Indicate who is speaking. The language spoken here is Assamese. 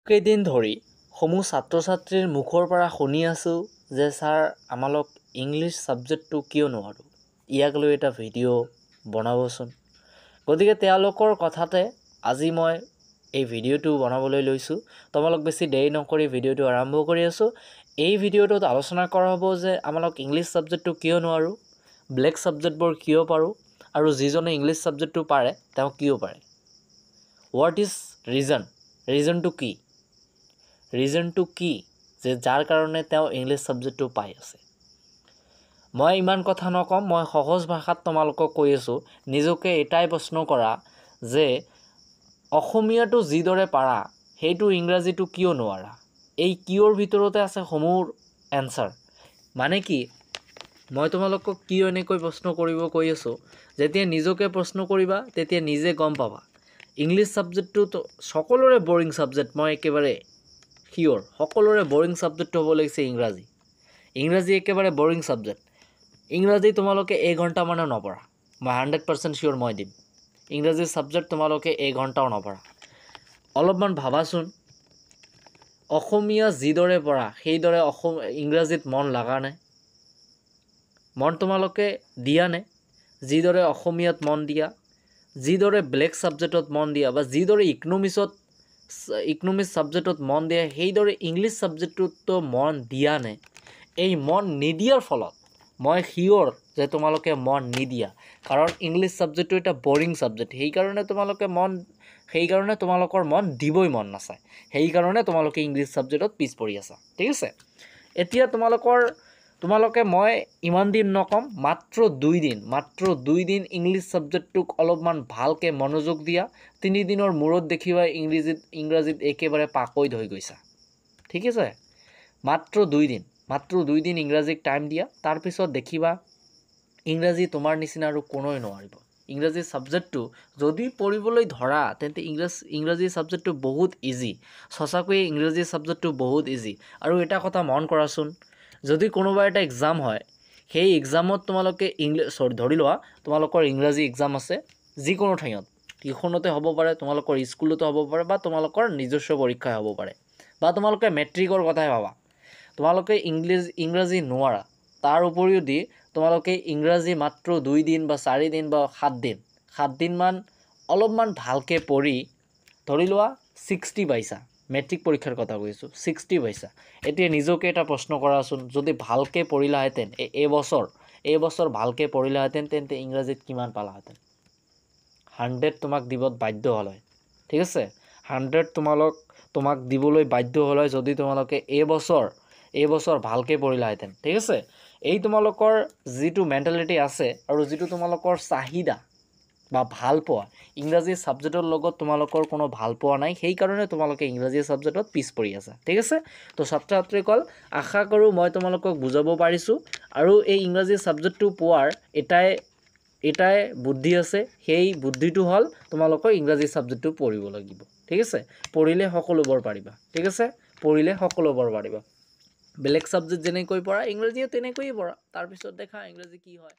Speaker 1: কেইদিন ধৰি সমূহ ছাত্ৰ ছাত্ৰীৰ মুখৰ পৰা শুনি আছোঁ যে ছাৰ আমালোক ইংলিছ ছাবজেক্টটো কিয় নোৱাৰোঁ, ইয়াক লৈ এটা ভিডিঅ' বনাবচোন। গতিকে তেওঁলোকৰ কথাতে আজি মই এই ভিডিঅ'টো বনাবলৈ লৈছোঁ। তোমালোক বেছি দেৰি নকৰি ভিডিঅ'টো আৰম্ভ কৰি আছোঁ। এই ভিডিঅ'টোত আলোচনা কৰা হ'ব যে আমালোক ইংলিছ ছাবজেক্টটো কিয় নোৱাৰোঁ, বেলেগ ছাবজেক্টবোৰ কিয় পাৰোঁ, আৰু যিজনে ইংলিছ ছাবজেক্টটো পাৰে তেওঁ কিয় পাৰে। হোৱাট ইজ ৰিজনটো কি? ৰিজনটো কি যে যাৰ কাৰণে তেওঁ ইংলিছ ছাবজেক্টটো পাই আছে। মই ইমান কথা নকম, মই সহজ ভাষাত তোমালোকক কৈ আছোঁ। নিজকে এটাই প্ৰশ্ন কৰা যে অসমীয়াটো যিদৰে পাৰা সেইটো ইংৰাজীটো কিয় নোৱাৰা। এই কিয়ৰ ভিতৰতে আছে সমূহ এনচাৰ। মানে কি, মই তোমালোকক কিয় এনেকৈ প্ৰশ্ন কৰিব কৈ আছোঁ, যেতিয়া নিজকে প্ৰশ্ন কৰিবা তেতিয়া নিজে গম পাবা। ইংলিছ ছাবজেক্টটো সকলোৰে বৰিং ছাবজেক্ট, মই একেবাৰে শিয়ৰ। সকলোৰে বৰিং ছাবজেক্টটো হ'ব লাগিছে ইংৰাজী একেবাৰে বৰিং ছাবজেক্ট। ইংৰাজী তোমালোকে এঘণ্টামানো নপঢ়া, মই 100% শিয়ৰ মই দিম। ইংৰাজী ছাবজেক্ট তোমালোকে এঘণ্টাও নপঢ়া। অলপমান ভাবাচোন, অসমীয়া যিদৰে পঢ়া সেইদৰে ইংৰাজীত মন লগা নে? মন তোমালোকে দিয়া নে? যিদৰে অসমীয়াত মন দিয়া, যিদৰে বেলেগ ছাবজেক্টত মন দিয়া, বা যিদৰে ইকনমিক্স ছাবজেক্টত মন দিয়া, সেইদৰে ইংলিছ ছাবজেক্টটোতো মন দিয়া নে? এই মন নিদিয়াৰ ফলত মই শিয়ৰ যে তোমালোকে মন নিদিয়া, কাৰণ ইংলিছ ছাবজেক্টটো এটা বৰিং ছাবজেক্ট। সেইকাৰণে তোমালোকৰ মন দিবই মন নাযায়। সেইকাৰণে তোমালোকে ইংলিছ ছাবজেক্টত পিছ পৰি আছা। ঠিক আছে, এতিয়া তোমালোকে মই ইমান দিন নকম, মাত্ৰ 2 দিন ইংলিছ ছাবজেক্টটোক অলপমান ভালকৈ মনোযোগ দিয়া। 3 দিনৰ মূৰত দেখিবা ইংৰাজীত একেবাৰে পাকৈত হৈ গৈছা। ঠিক আছে, মাত্ৰ 2 দিন ইংৰাজীক টাইম দিয়া। তাৰপিছত দেখিবা ইংৰাজী তোমাৰ নিচিনা আৰু কোনোৱে নোৱাৰিব। ইংৰাজী ছাবজেক্টটো যদি পঢ়িবলৈ ধৰা তেন্তে ইংৰাজী ছাবজেক্টটো বহুত ইজি। সঁচাকৈয়ে ইংৰাজী ছাবজেক্টটো বহুত ইজি। আৰু এটা কথা মন কৰাচোন, যদি কোনোবা এটা এক্সাম হয়, সেই এক্সামত তোমালোকে ধৰি লোৱা তোমালোকৰ ইংৰাজী এক্সাম আছে যিকোনো ঠাইত, টিউশ্যনতে হ'ব পাৰে, তোমালোকৰ স্কুলতে হ'ব পাৰে, বা তোমালোকৰ নিজস্ব পৰীক্ষাই হ'ব পাৰে, বা তোমালোকে মেট্ৰিকৰ কথাই ভাবা। তোমালোকে ইংৰাজী নোৱাৰা, তাৰ উপৰিও তোমালোকে ইংৰাজী মাত্ৰ 2 দিন বা 4 দিন বা 7 দিনমান অলপমান ভালকৈ পঢ়ি ধৰি লোৱা 60 পাইছা। মেট্ৰিক পৰীক্ষাৰ কথা কৈছোঁ, 60 পাইছা। এতিয়া নিজকে এটা প্ৰশ্ন কৰাচোন, যদি ভালকৈ পঢ়িলাহেঁতেন এইবছৰ ভালকৈ পঢ়িলাহেঁতেন তেন্তে ইংৰাজীত কিমান পালাহেঁতেন? 100 তোমাক দিব বাধ্য হ'ল হয়। ঠিক আছে, 100 তোমাক দিবলৈ বাধ্য হ'ল হয় যদি তোমালোকে এইবছৰ ভালকৈ পঢ়িলাহেঁতেন। ঠিক আছে, এই তোমালোকৰ যিটো মেণ্টেলিটি আছে আৰু যিটো তোমালোকৰ চাহিদা বা ভাল পোৱা, ইংৰাজী ছাবজেক্টৰ লগত তোমালোকৰ কোনো ভাল পোৱা নাই, সেইকাৰণে তোমালোকে ইংৰাজী ছাবজেক্টত পিছ পৰি আছা। ঠিক আছে, তো ছাত্ৰ ছাত্ৰীসকল, আশা কৰোঁ মই তোমালোকক বুজাব পাৰিছোঁ। আৰু এই ইংৰাজী ছাবজেক্টটো পোৱাৰ এটাই বুদ্ধি আছে, সেই বুদ্ধিটো হ'ল তোমালোকৰ ইংৰাজী ছাবজেক্টটো পঢ়িব লাগিব। ঠিক আছে, পঢ়িলে সকলোবোৰ পাৰিবা। ঠিক আছে, পঢ়িলে সকলোবোৰ পাৰিবা। বেলেগ ছাবজেক্ট যেনেকৈ পঢ়া ইংৰাজীও তেনেকৈয়ে পঢ়া, তাৰপিছত দেখা ইংৰাজী কি হয়।